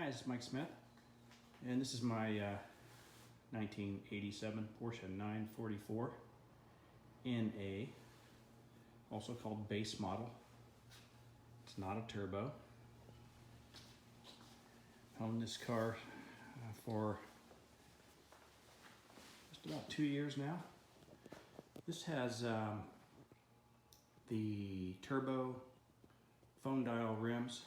guys, it's Mike Smith, and this is my 1987 Porsche 944 NA, also called base model. It's not a turbo. I've owned this car for just about 2 years now. This has the turbo phone dial rims.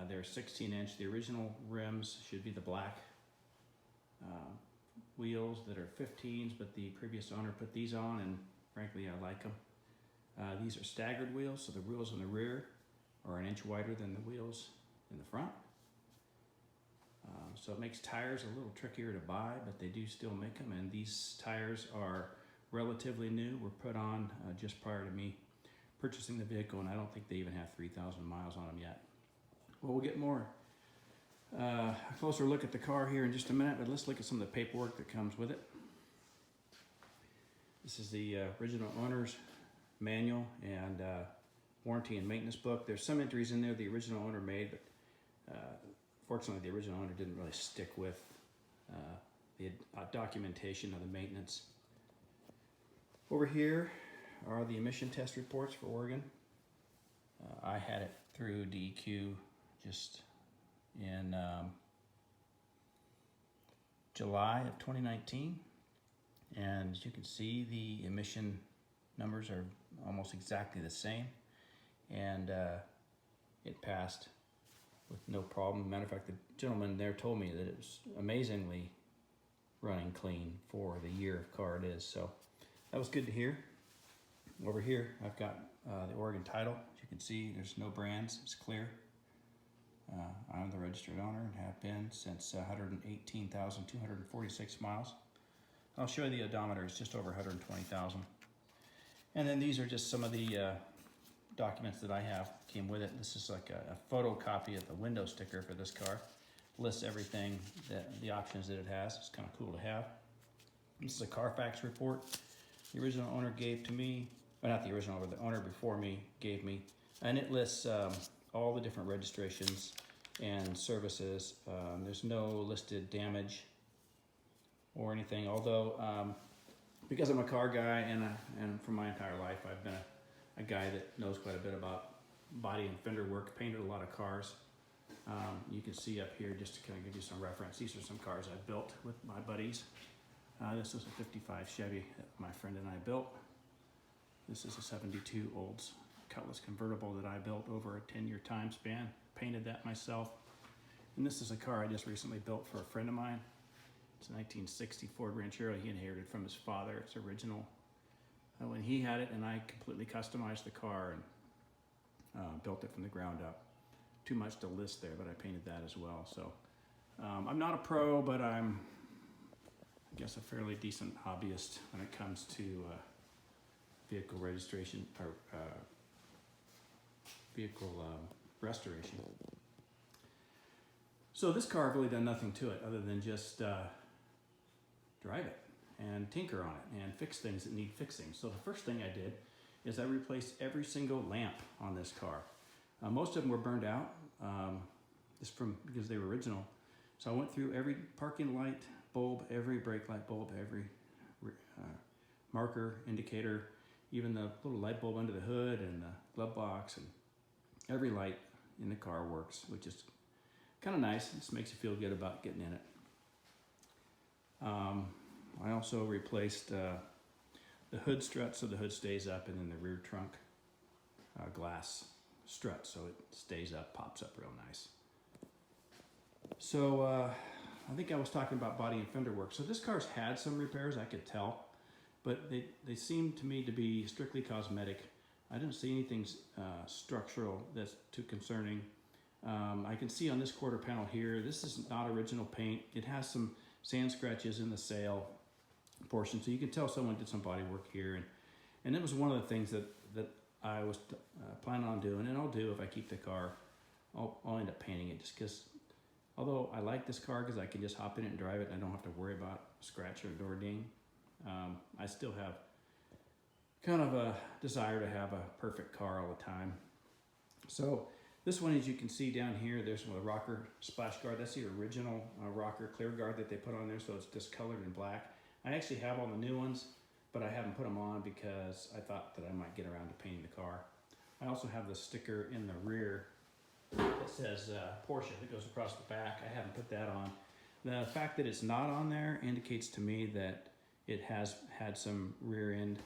They're 16-inch. The original rims should be the black wheels that are 15s, but the previous owner put these on, and frankly, I like them. These are staggered wheels, so the wheels in the rear are an inch wider than the wheels in the front. So it makes tires a little trickier to buy, but they do still make them, and these tires are relatively new. Were put on just prior to me purchasing the vehicle, and I don't think they even have 3,000 miles on them yet. Well, we'll get more a closer look at the car here in just a minute, but let's look at some of the paperwork that comes with it. This is the original owner's manual and warranty and maintenance book. There's some entries in there the original owner made, but fortunately the original owner didn't really stick with the documentation of the maintenance. Over here are the emission test reports for Oregon. I had it through DEQ just in July of 2019, and as you can see, the emission numbers are almost exactly the same, and it passed with no problem. Matter of fact, the gentleman there told me that it was amazingly running clean for the year of car it is, so that was good to hear. Over here I've got the Oregon title. As you can see, there's no brands, it's clear. I'm the registered owner and have been since 118,246 miles. I'll show you the odometer, it's just over 120,000. And then these are just some of the documents that I have came with it. This is like a photocopy of the window sticker for this car. Lists everything, the options that it has. It's kind of cool to have. This is a Carfax report the original owner gave to me. Well, not the original, but the owner before me gave me. And it lists all the different registrations and services. There's no listed damage or anything, although because I'm a car guy and for my entire life I've been a guy that knows quite a bit about body and fender work, painted a lot of cars. You can see up here, just to kind of give you some reference, these are some cars I built with my buddies. This is a 55 Chevy that my friend and I built. This is a 72 Olds Cutlass convertible that I built over a 10-year time span. Painted that myself. And this is a car I just recently built for a friend of mine. It's a 1960 Ford Ranchero he inherited from his father. It's original when he had it, and I completely customized the car and built it from the ground up. Too much to list there, but I painted that as well. So I'm not a pro, but I'm, I guess, a fairly decent hobbyist when it comes to vehicle registration or vehicle restoration. So this car, I've really done nothing to it other than just drive it and tinker on it and fix things that need fixing. So the first thing I did is I replaced every single lamp on this car. Most of them were burned out just because they were original. So I went through every parking light bulb, every brake light bulb, every marker, indicator, even the little light bulb under the hood and the glove box, and every light in the car works, which is kind of nice. It just makes you feel good about getting in it. I also replaced the hood strut so the hood stays up, and then the rear trunk glass strut so it stays up, pops up real nice. So I think I was talking about body and fender work. So this car's had some repairs, I could tell, but they seem to me to be strictly cosmetic. I didn't see anything structural that's too concerning. I can see on this quarter panel here, this is not original paint. It has some sand scratches in the sail portion, so you can tell someone did some body work here. And it was one of the things that I was planning on doing, and I'll do if I keep the car. I'll end up painting it just because, although I like this car because I can just hop in it and drive it and I don't have to worry about a scratch or a door ding, I still have kind of a desire to have a perfect car all the time. So This one, as you can see down here, there's a rocker splash guard. That's the original rocker clear guard that they put on there, so it's discolored in black. I actually have all the new ones, but I haven't put them on because I thought that I might get around to painting the car. I also have the sticker in the rear that says Porsche that goes across the back. I haven't put that on. The fact that it's not on there indicates to me that it has had some rear end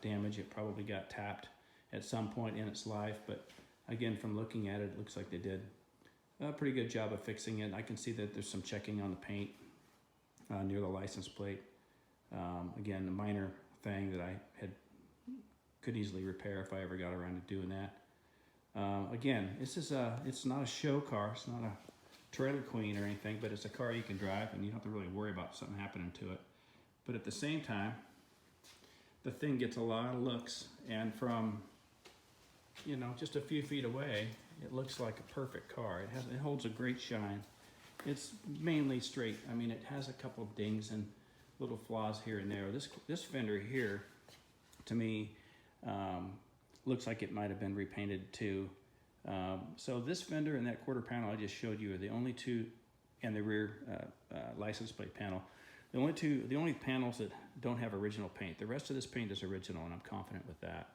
damage. It probably got tapped at some point in its life, but again, from looking at it, it looks like they did a pretty good job of fixing it. I can see that there's some checking on the paint near the license plate. Again, a minor thing that I could easily repair if I ever got around to doing that. Again, it's not a show car. It's not a trailer queen or anything, but it's a car you can drive and you don't have to really worry about something happening to it. But at the same time, the thing gets a lot of looks, and from, you know, just a few feet away, it looks like a perfect car. It holds a great shine. It's mainly straight. I mean, it has a couple of dings and little flaws here and there. This fender here, to me, looks like it might have been repainted too. So this fender and that quarter panel I just showed you are the only two, and the rear license plate panel, the only panels that don't have original paint. The rest of this paint is original, and I'm confident with that.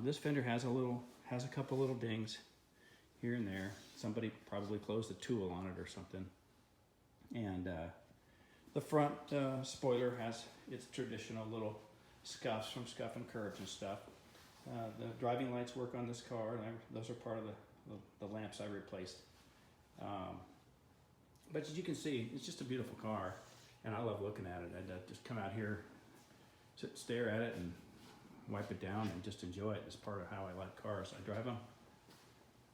This fender has a couple little dings here and there. Somebody probably closed a tool on it or something. And the front spoiler has its traditional little scuffs from scuffing curbs and stuff. The driving lights work on this car, and those are part of the lamps I replaced. But as you can see, it's just a beautiful car, and I love looking at it. I'd just come out here, stare at it, and wipe it down and just enjoy it. It's part of how I like cars. I drive them,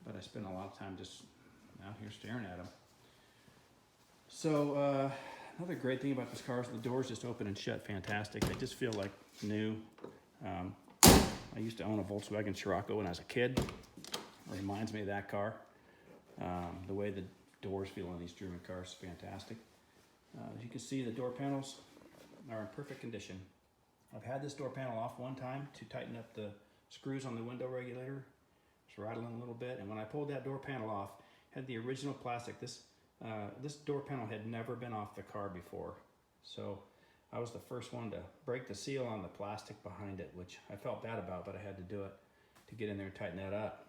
but I spend a lot of time just out here staring at them. So another great thing about this car is the doors just open and shut fantastic. They just feel like new. I used to own a Volkswagen Scirocco when I was a kid. It reminds me of that car. The way the doors feel on these German cars is fantastic. As you can see, the door panels are in perfect condition. I've had this door panel off one time to tighten up the screws on the window regulator. It's rattling a little bit, and when I pulled that door panel off, it had the original plastic. This door panel had never been off the car before, so I was the first one to break the seal on the plastic behind it, which I felt bad about, but I had to do it to get in there and tighten that up.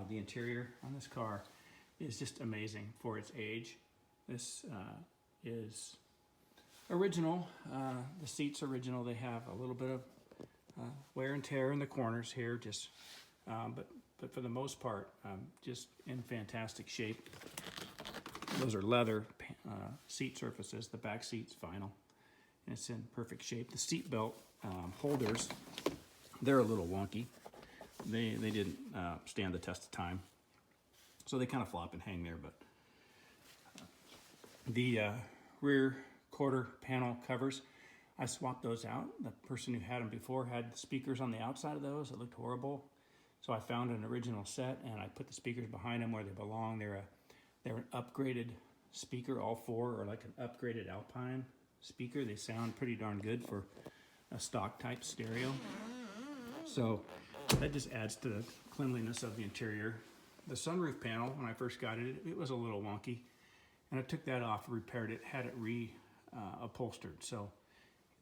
The interior on this car is just amazing for its age. This is original. The seats original. They have a little bit of wear and tear in the corners here, just but for the most part, just in fantastic shape. Those are leather seat surfaces. The back seat's vinyl, and it's in perfect shape. The seat belt holders, they're a little wonky. They didn't stand the test of time, so they kind of flop and hang there. But the rear quarter panel covers, I swapped those out. The person who had them before had the speakers on the outside of those. It looked horrible, so I found an original set and I put the speakers behind them where they belong. They're an upgraded speaker. All four are like an upgraded Alpine speaker. They sound pretty darn good for a stock type stereo. So that just adds to the cleanliness of the interior. The sunroof panel, when I first got it, it was a little wonky, and I took that off, repaired it, had it upholstered. So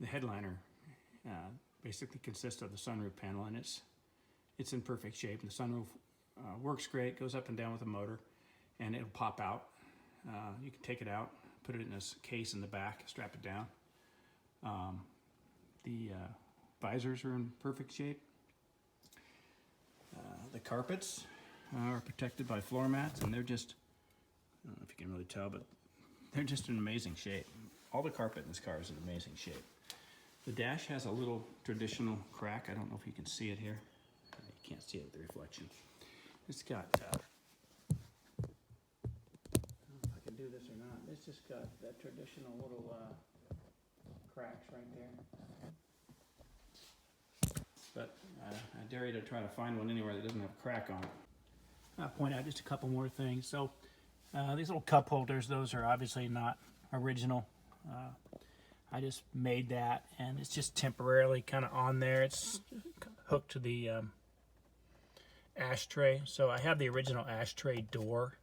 the headliner basically consists of the sunroof panel, and it's in perfect shape. The sunroof works great, goes up and down with the motor, and it'll pop out. You can take it out, put it in this case in the back, strap it down. The visors are in perfect shape. The carpets are protected by floor mats, and they're just, I don't know if you can really tell, but they're just in amazing shape. All the carpet in this car is in amazing shape. The dash has a little traditional crack. I don't know if you can see it here. You can't see it with the reflection. It's got, I don't know if I can do this or not. It's just got that traditional little cracks right there. But I dare you to try to find one anywhere that doesn't have a crack on it. I'll point out just a couple more things. So these little cup holders, those are obviously not original. I just made that, and it's just temporarily kind of on there. It's hooked to the ashtray. So I have the original ashtray door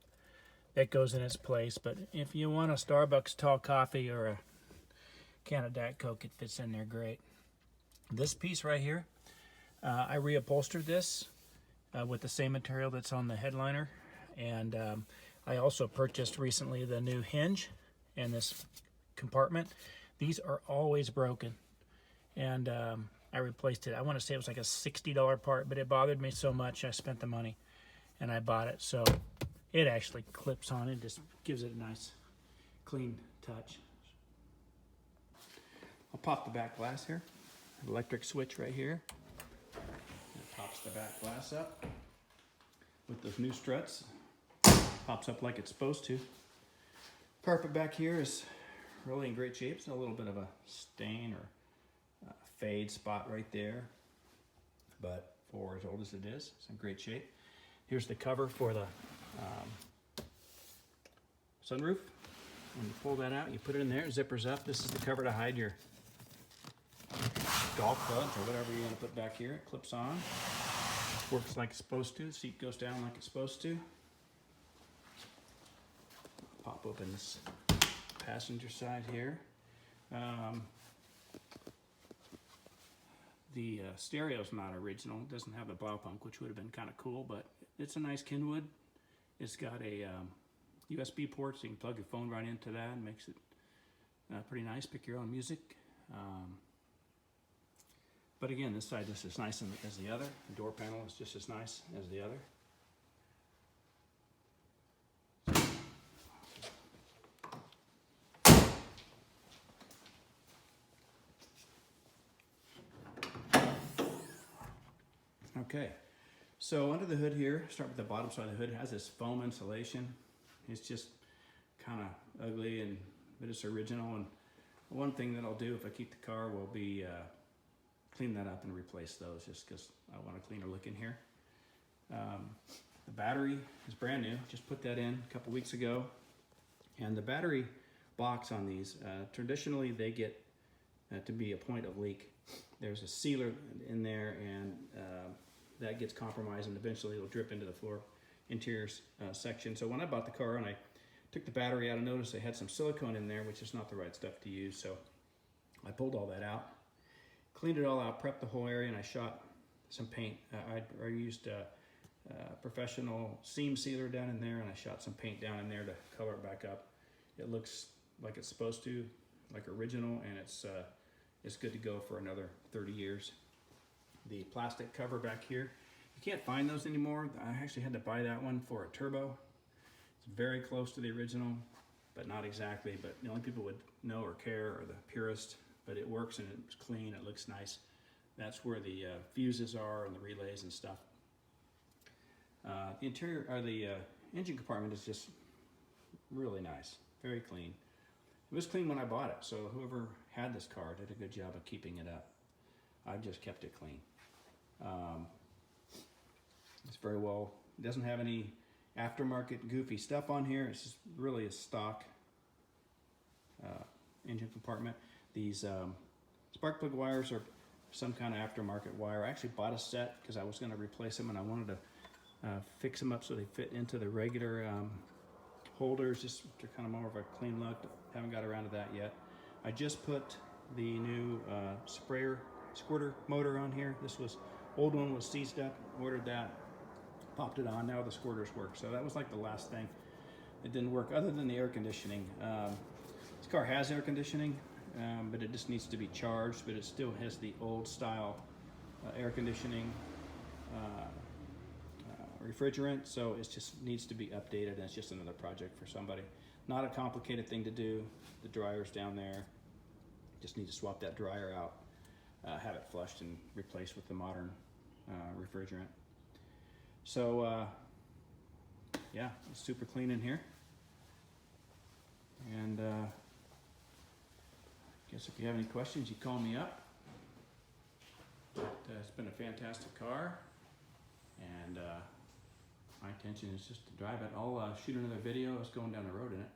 that goes in its place, but if you want a Starbucks tall coffee or a can of Diet Coke, it fits in there great. This piece right here, I reupholstered this with the same material that's on the headliner, and I also purchased recently the new hinge and this compartment. These are always broken, and I replaced it. I want to say it was like a $60 part, but it bothered me so much I spent the money and I bought it. So it actually clips on and just gives it a nice clean touch. I'll pop the back glass here. Electric switch right here. It pops the back glass up with those new struts. Pops up like it's supposed to. Carpet back here is really in great shape. It's a little bit of a stain or fade spot right there, but for as old as it is, it's in great shape. Here's the cover for the sunroof. When you pull that out, you put it in there, it zippers up. This is the cover to hide your golf clubs or whatever you want to put back here. It clips on, works like it's supposed to. The seat goes down like it's supposed to. Pop open this passenger side here. The stereo's not original. It doesn't have a Blaupunk, which would have been kind of cool, but it's a nice Kenwood. It's got a USB port, so you can plug your phone right into that and makes it pretty nice. Pick your own music. But again, this side just as nice as the other. The door panel is just as nice as the other. Okay, so under the hood here, start with the bottom side of the hood. It has this foam insulation. It's just kind of ugly, but it's original. And one thing that I'll do if I keep the car will be clean that up and replace those, just because I want a cleaner look in here. The battery is brand new. Just put that in a couple weeks ago. And the battery box on these, traditionally they get to be a point of leak. There's a sealer in there, and that gets compromised, and eventually it'll drip into the floor interior section. So when I bought the car and I took the battery out, I noticed they had some silicone in there, which is not the right stuff to use. So I pulled all that out, cleaned it all out, prepped the whole area, and I shot some paint. I used a professional seam sealer down in there, and I shot some paint down in there to color it back up. It looks like it's supposed to, like original, and it's good to go for another 30 years. The plastic cover back here, you can't find those anymore. I actually had to buy that one for a turbo. It's very close to the original, but not exactly. But the only people would know or care are the purist. But it works, and it's clean, it looks nice. That's where the fuses are and the relays and stuff. The interior, or the engine compartment is just really nice, very clean. It was clean when I bought it, so whoever had this car did a good job of keeping it up. I've just kept it clean. It's very well, it doesn't have any aftermarket goofy stuff on here. It's just really a stock engine compartment. These spark plug wires are some kind of aftermarket wire. I actually bought a set because I was going to replace them, and I wanted to fix them up so they fit into the regular holders, just to kind of more of a clean look. Haven't got around to that yet. I just put the new squirter motor on here. This old one was seized up, ordered that, popped it on. Now the squirters work. So that was like the last thing that didn't work, other than the air conditioning. This car has air conditioning, but it just needs to be charged, but it still has the old style air conditioning refrigerant, so it just needs to be updated, and it's just another project for somebody. Not a complicated thing to do. The dryer's down there. Just need to swap that dryer out, have it flushed and replaced with the modern refrigerant. So yeah, it's super clean in here. And I guess if you have any questions, you call me up. But, it's been a fantastic car, and my intention is just to drive it. I'll shoot another video of us going down the road in it.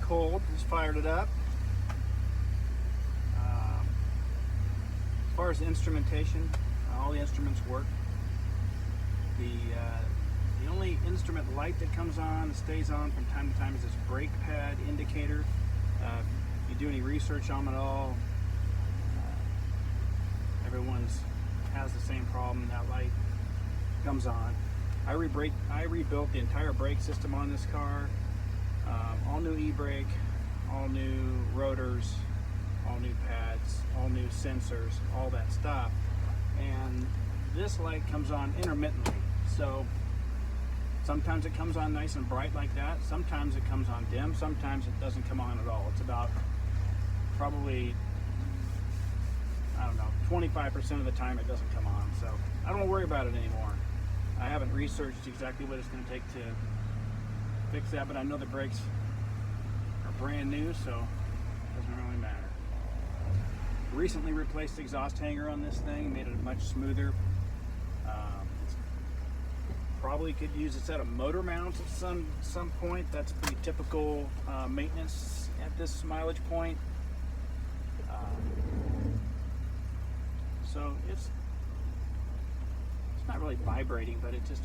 cold. Just fired it up. As far as the instrumentation, all the instruments work. The only instrument light that comes on and stays on from time to time is this brake pad indicator. If you do any research on it at all, everyone's has the same problem. That light comes on. I rebuilt the entire brake system on this car. All new e-brake, all new rotors, all new pads, all new sensors, all that stuff. And this light comes on intermittently. So sometimes it comes on nice and bright like that. Sometimes it comes on dim. Sometimes it doesn't come on at all. It's about probably, I don't know, 25% of the time it doesn't come on. So I don't worry about it anymore. I haven't researched exactly what it's going to take to fix that, but I know the brakes are brand new, so it doesn't really matter. Recently replaced the exhaust hanger on this thing, made it much smoother. Probably could use a set of motor mounts at some point. That's pretty typical maintenance at this mileage point. So it's not really vibrating, but it just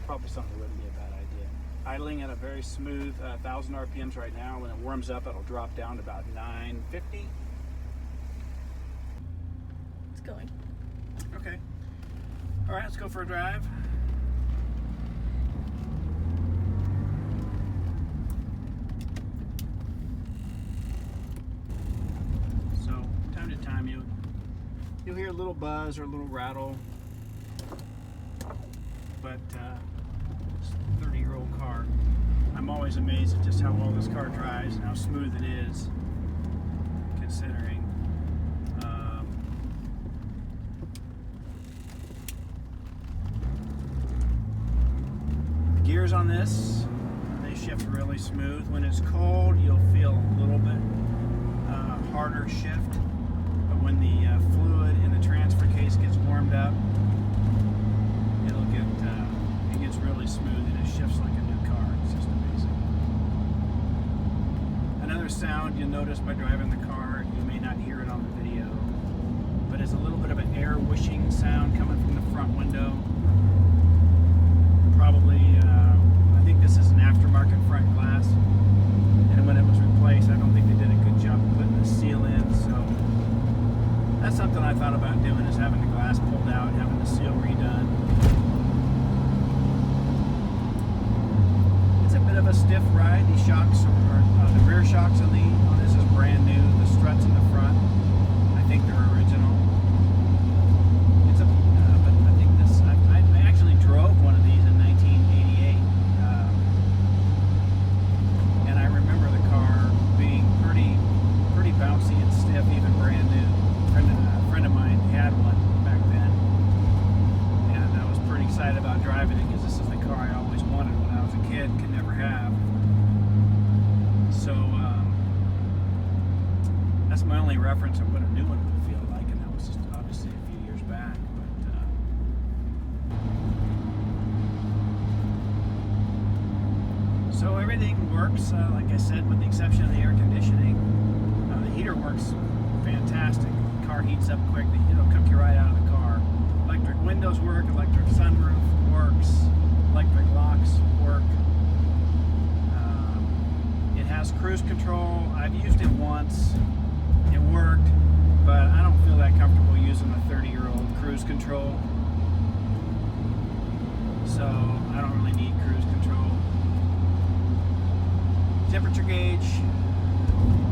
probably something wouldn't be a bad idea. Idling at a very smooth 1,000 RPMs right now. When it warms up, it'll drop down to about 950. It's going. Okay. All right, let's go for a drive. So, time to time, you'll hear a little buzz or a little rattle. But this 30-year-old car, I'm always amazed at just how well this car drives and how smooth it is, considering. The gears on this, they shift really smooth. When it's cold, you'll feel a little bit harder shift, but when the fluid in the transfer case gets warmed up, it gets really smooth and it shifts like a new car. It's just amazing. Another sound you'll notice by driving the car, you may not hear it on the video, but it's a little bit of an air whooshing sound coming from the front window. Probably, I think this is an aftermarket front glass, and when it was replaced, I don't think they did a good job of putting the seal in, so that's something I thought about doing, is having the glass pulled out, having the seal redone. It's a bit of a stiff ride. These shocks the rear shocks on this is brand new. The struts in the front, I think they're original. But I think this. I actually drove one of these in 1988, and I remember the car being pretty bouncy and stiff, even brand new. A friend of mine had one back then, and I was pretty excited about driving it because this is the car I always wanted when I was a kid, could never have. So that's my only reference of what a new one would feel like, and that was just obviously a few years back. But so everything works, like I said, with the exception of the air conditioning. The heater works fantastic. The car heats up quick. It'll cook you right out of the car. Electric windows work. Electric sunroof works. Electric locks work. It has cruise control. I've used it once. It worked, but I don't feel that comfortable using a 30-year-old cruise control. So I don't really need cruise control. Temperature gauge,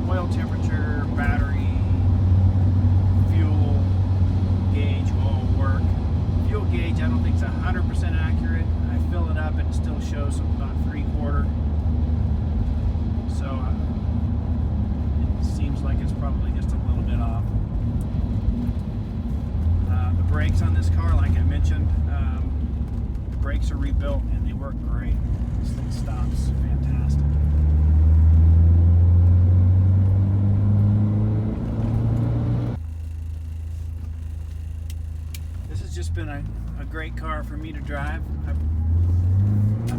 oil temperature, battery, fuel gauge all work. Fuel gauge I don't think is 100% accurate. I fill it up and it still shows about 3/4. So it seems like it's probably just a little bit off. The brakes on this car, like I mentioned, the brakes are rebuilt and they work great. This thing stops fantastic. This has just been a great car for me to drive. I've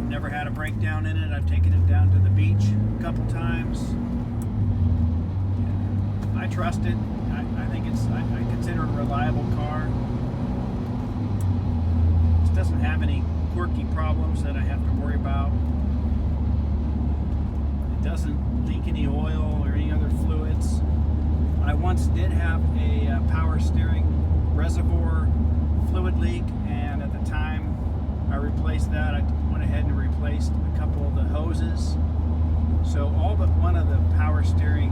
never had a problem breakdown in it. I've taken it down to the beach a couple times. I trust it. I think I consider it a reliable car. It doesn't have any quirky problems that I have to worry about. It doesn't leak any oil or any other fluids. I once did have a power steering reservoir fluid leak, and at the time I replaced that. I went ahead and replaced a couple of the hoses. So all but one of the power steering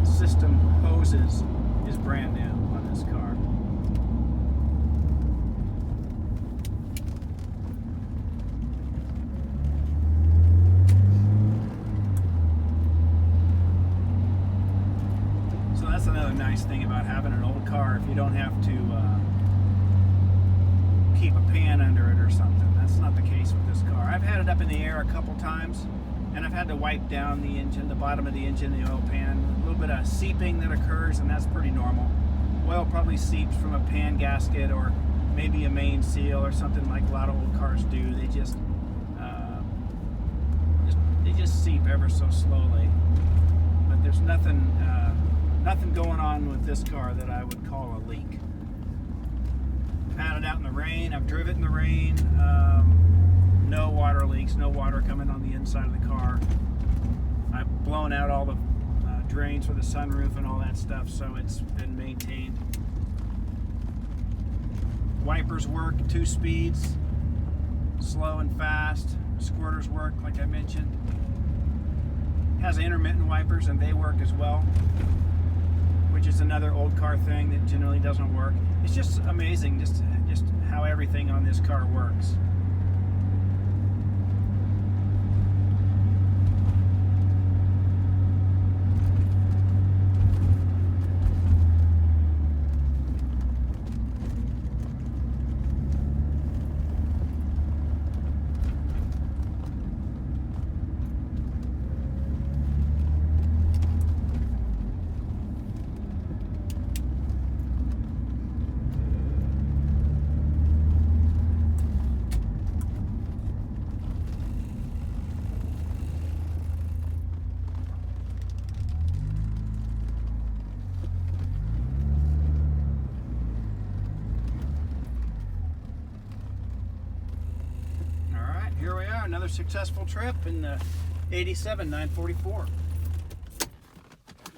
system hoses is brand new on this car. So that's another nice thing about having an old car. If you don't have to keep a pan under it or something. That's not the case with this car. I've had it up in the air a couple times, and I've had to wipe down the engine, the bottom of the engine, the oil pan. A little bit of seeping that occurs, and that's pretty normal. Oil probably seeps from a pan gasket or maybe a main seal or something like a lot of old cars do. They just seep ever so slowly. But there's nothing going on with this car that I would call a leak. I've had it out in the rain. I've driven it in the rain. No water leaks, no water coming on the inside of the car. I've blown out all the drains for the sunroof and all that stuff, so it's been maintained. Wipers work 2 speeds, slow and fast. Squirters work, like I mentioned. Has intermittent wipers, and they work as well, which is another old car thing that generally doesn't work. It's just amazing just how everything on this car works. Here we are, another successful trip in the 87 944.